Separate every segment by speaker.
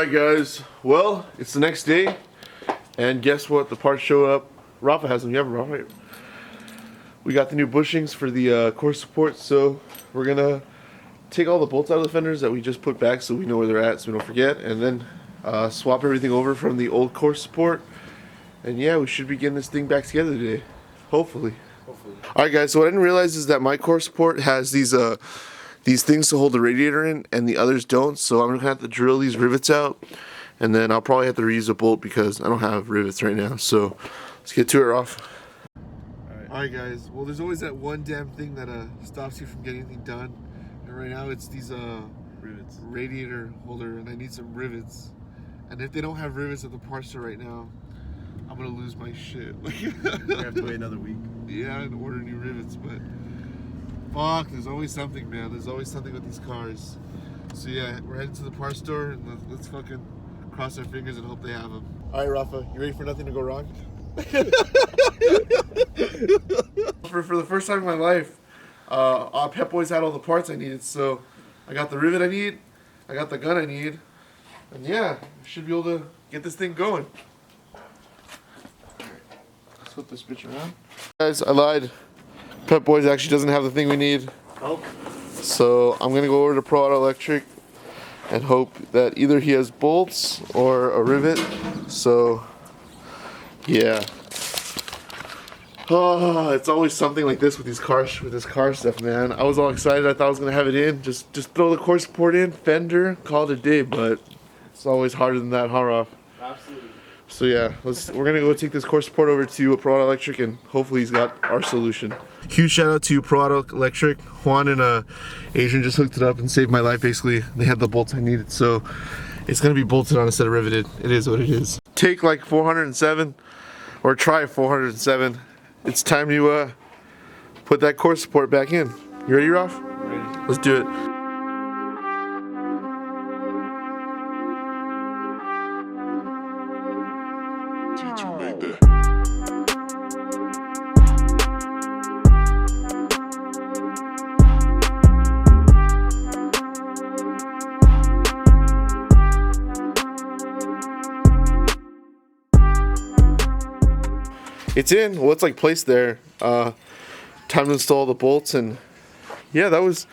Speaker 1: Alright guys, well, it's the next day, and guess what? The parts show up. Rafa has them. You have them, Rafa? We got the new bushings for the core support, so we're gonna take all the bolts out of the fenders that we just put back so we know where they're at so we don't forget, and then swap everything over from the old core support. And yeah, we should be getting this thing back together today. Hopefully. Alright guys, so what I didn't realize is that my core support has these things to hold the radiator in and the others don't, so I'm gonna have to drill these rivets out, and then I'll probably have to reuse a bolt because I don't have rivets right now. So let's get to it, Roth. Alright guys, well there's always that one damn thing that stops you from getting anything done, and right now it's these rivets, radiator holder, and I need some rivets. And if they don't have rivets at the parts store right now, I'm gonna lose my shit. We
Speaker 2: have to wait another week.
Speaker 1: Yeah, and order new rivets, but fuck, there's always something, man. There's always something with these cars. So yeah, we're heading to the parts store, and let's fucking cross our fingers and hope they have them. Alright Rafa, you ready for nothing to go wrong? For the first time in my life, Pep Boys had all the parts I needed, so I got the rivet I need, I got the gun I need, and yeah, I should be able to get this thing going. Let's flip this bitch around. Guys, I lied. Pep Boys actually doesn't have the thing we need.
Speaker 2: Oh.
Speaker 1: So I'm gonna go over to Pro Auto Electric and hope that either he has bolts or a rivet. So yeah. Oh, it's always something like this with these cars, with this car stuff, man. I was all excited. I thought I was gonna have it in. Just throw the core support in, fender, call it a day. But it's always harder than that, huh, Rob?
Speaker 2: Absolutely.
Speaker 1: So yeah, we're gonna go take this core support over to Pro Auto Electric, and hopefully he's got our solution. Huge shout out to Pro Auto Electric. Juan and Adrian just hooked it up and saved my life. Basically, they had the bolts I needed, so it's gonna be bolted on instead of riveted. It is what it is. Take like 407, or try 407. It's time to put that core support back in. You ready, Ralph?
Speaker 2: Ready.
Speaker 1: Let's do it. It's in. Well, it's like placed there. Time to install the bolts, and yeah, that was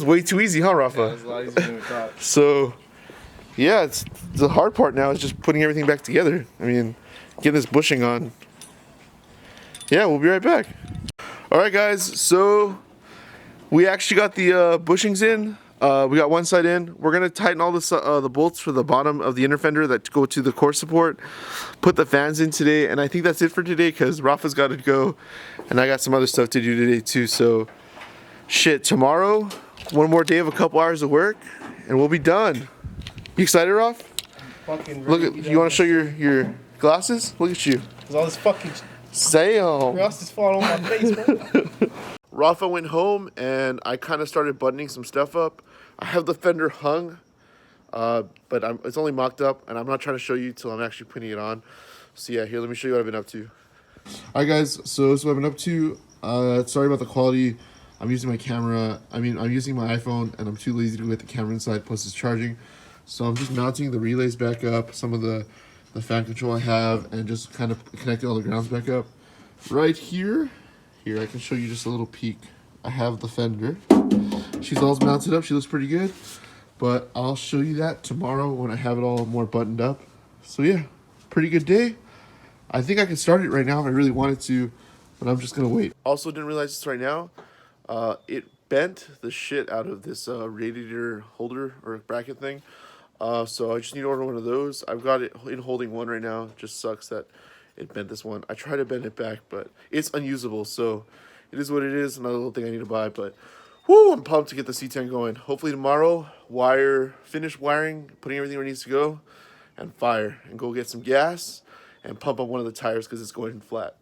Speaker 1: way too easy, huh, Rafa?
Speaker 2: Yeah, it was a lot easier than we thought.
Speaker 1: So yeah, it's the hard part now is just putting everything back together. I mean, getting this bushing on. Yeah, we'll be right back. All right, guys. So we actually got the bushings in. We got one side in. We're gonna tighten all the bolts for the bottom of the inner fender that go to the core support. Put the fans in today, and I think that's it for today because Rafa's got to go, and I got some other stuff to do today too. So, shit. Tomorrow, one more day of a couple hours of work, and we'll be done. You excited, Raf?
Speaker 2: Fucking
Speaker 1: look at. You want to show your glasses? Look at you.
Speaker 2: There's all this fucking
Speaker 1: Rust
Speaker 2: is falling on my face, bro.
Speaker 1: Rafa went home, and I kind of started buttoning some stuff up. I have the fender hung, but it's only mocked up, and I'm not trying to show you till I'm actually putting it on. So yeah, here, let me show you what I've been up to. Alright guys, so this is what I've been up to. Sorry about the quality. I'm using my camera. I'm using my iPhone, and I'm too lazy to get the camera inside, plus it's charging. So I'm just mounting the relays back up, some of the fan control I have, and just kind of connecting all the grounds back up. Right here, I can show you just a little peek. I have the fender. She's all mounted up. She looks pretty good. But I'll show you that tomorrow when I have it all more buttoned up. So yeah, pretty good day. I think I can start it right now if I really wanted to, but I'm just gonna wait. Also didn't realize this right now. It bent the shit out of this radiator holder or bracket thing. So I just need to order one of those. I've got it in holding one right now. Just sucks that it bent this one. I tried to bend it back, but it's unusable. So it is what it is. Another little thing I need to buy, but whoo, I'm pumped to get the C10 going. Hopefully tomorrow, finish wiring, putting everything where it needs to go, and fire, and go get some gas, and pump up one of the tires because it's going flat.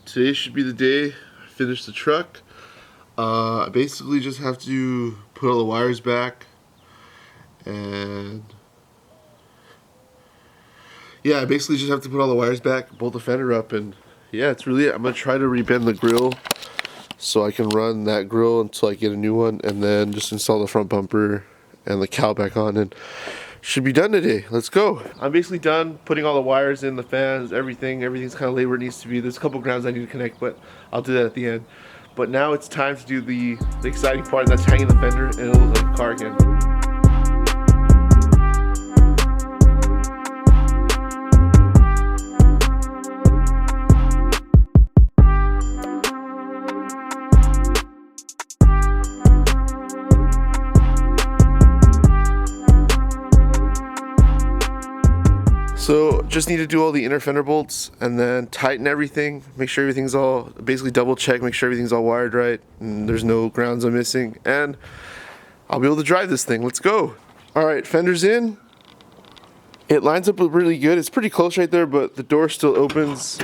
Speaker 1: Today should be the day I finish the truck. I basically just have to put all the wires back, and yeah, I basically just have to put all the wires back, bolt the fender up, and yeah, it's really it. I'm gonna try to rebend the grill so I can run that grill until I get a new one, and then just install the front bumper and the cowl back on, and should be done today. Let's go. I'm basically done putting all the wires in, the fans, everything. Everything's kind of laid where it needs to be. There's a couple grounds I need to connect, but I'll do that at the end. But now it's time to do the exciting part, and that's hanging the fender, and it'll look like a car again. So just need to do all the inner fender bolts and then tighten everything, make sure everything's all, basically double check, make sure everything's all wired right and there's no grounds I'm missing, and I'll be able to drive this thing. Let's go. All right, fender's in. It lines up really good. It's pretty close right there, but the door still opens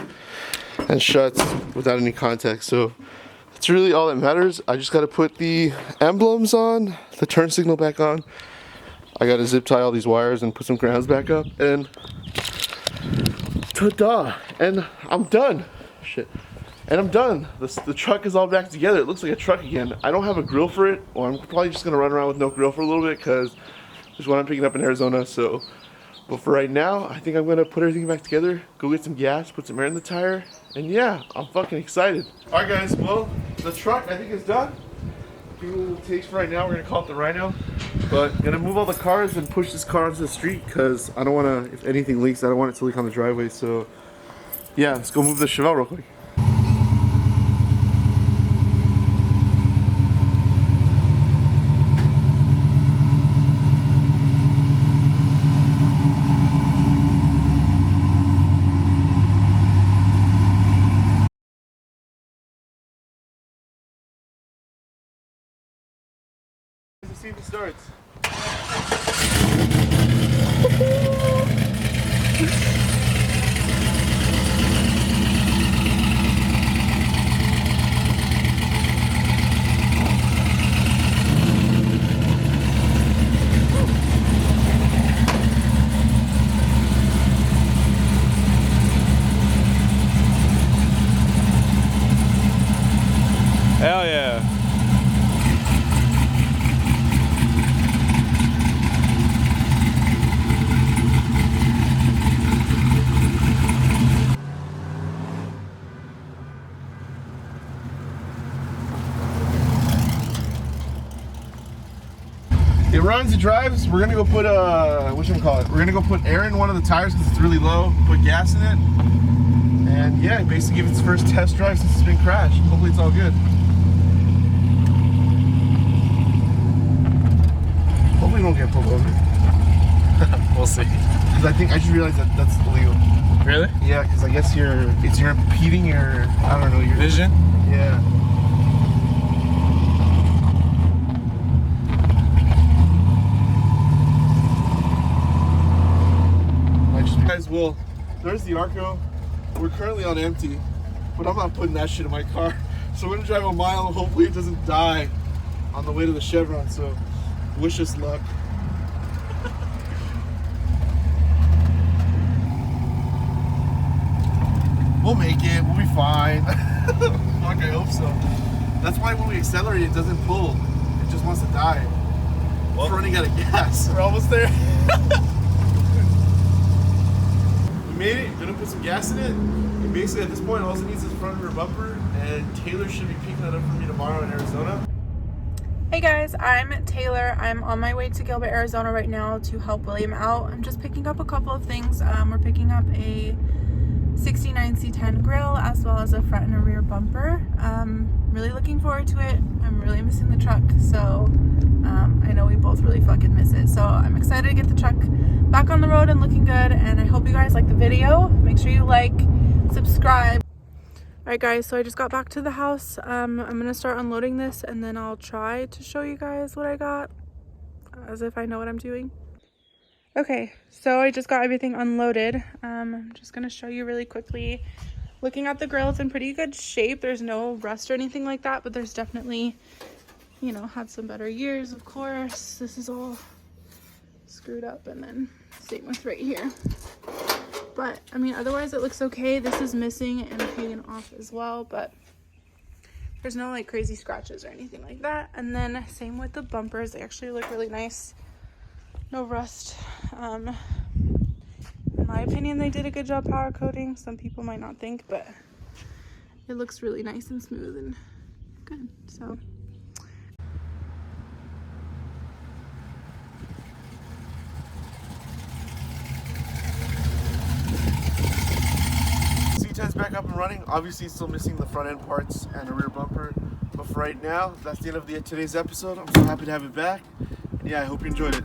Speaker 1: and shuts without any contact. So that's really all that matters. I just got to put the emblems on, the turn signal back on. I got to zip tie all these wires and put some grounds back up, and ta-da! And I'm done. Shit. And I'm done. The truck is all back together. It looks like a truck again. I don't have a grill for it, or I'm probably just gonna run around with no grill for a little bit because there's one I'm picking up in Arizona. So, but for right now, I think I'm gonna put everything back together, go get some gas, put some air in the tire, and yeah, I'm fucking excited. All right, guys. Well, the truck I think is done. Give it a little taste for right now. We're gonna call it the Rhino, but gonna move all the cars and push this car onto the street because I don't want to. If anything leaks, I don't want it to leak on the driveway. So yeah, let's go move the Chevelle real quick. Let's see if it starts.
Speaker 3: Hell yeah.
Speaker 1: It runs, it drives. We're gonna go put we're gonna go put air in one of the tires because it's really low. Put gas in it, and yeah, basically give it its first test drive since it's been crashed. Hopefully it's all good. Hopefully we don't get pulled over.
Speaker 3: We'll see.
Speaker 1: Because I just realized that that's illegal.
Speaker 3: Really?
Speaker 1: Yeah, because I guess you're impeding your, I don't know, your
Speaker 3: Vision?
Speaker 1: Yeah. Guys, well, there's the Arco. We're currently on empty, but I'm not putting that shit in my car. So we're gonna drive a mile and hopefully it doesn't die on the way to the Chevron. So wish us luck. We'll make it. We'll be fine. Fuck, I hope so. That's why when we accelerate, it doesn't pull. It just wants to die. Well, we're running out of gas.
Speaker 3: We're almost there.
Speaker 1: We made it. Gonna put some gas in it. And basically, at this point, all it needs is a front rear bumper. And Taylor should be picking that up for me tomorrow in Arizona.
Speaker 4: Hey guys, I'm Taylor. I'm on my way to Gilbert, Arizona right now to help William out. I'm just picking up a couple of things. We're picking up a 69 C10 grill as well as a front and a rear bumper. Really looking forward to it. I'm really missing the truck, so I know we both really fucking miss it. So I'm excited to get the truck back on the road and looking good, and I hope you guys like the video. Make sure you like, subscribe. Alright guys, so I just got back to the house. I'm gonna start unloading this and then I'll try to show you guys what I got as if I know what I'm doing. Okay, so I just got everything unloaded. I'm just gonna show you really quickly. Looking at the grill, it's in pretty good shape. There's no rust or anything like that, but there's definitely, you know, had some better years, of course. This is all screwed up, and then same with right here. But I mean, otherwise it looks okay. This is missing and hanging off as well, but there's no like crazy scratches or anything like that. And then same with the bumpers. They actually look really nice. no rust. In my opinion, they did a good job powder coating. Some people might not think, but it looks really nice and smooth and good. So
Speaker 1: C10's back up and running. Obviously still missing the front end parts and the rear bumper, but for right now, that's the end of today's episode. I'm so happy to have it back. And yeah, I hope you enjoyed it.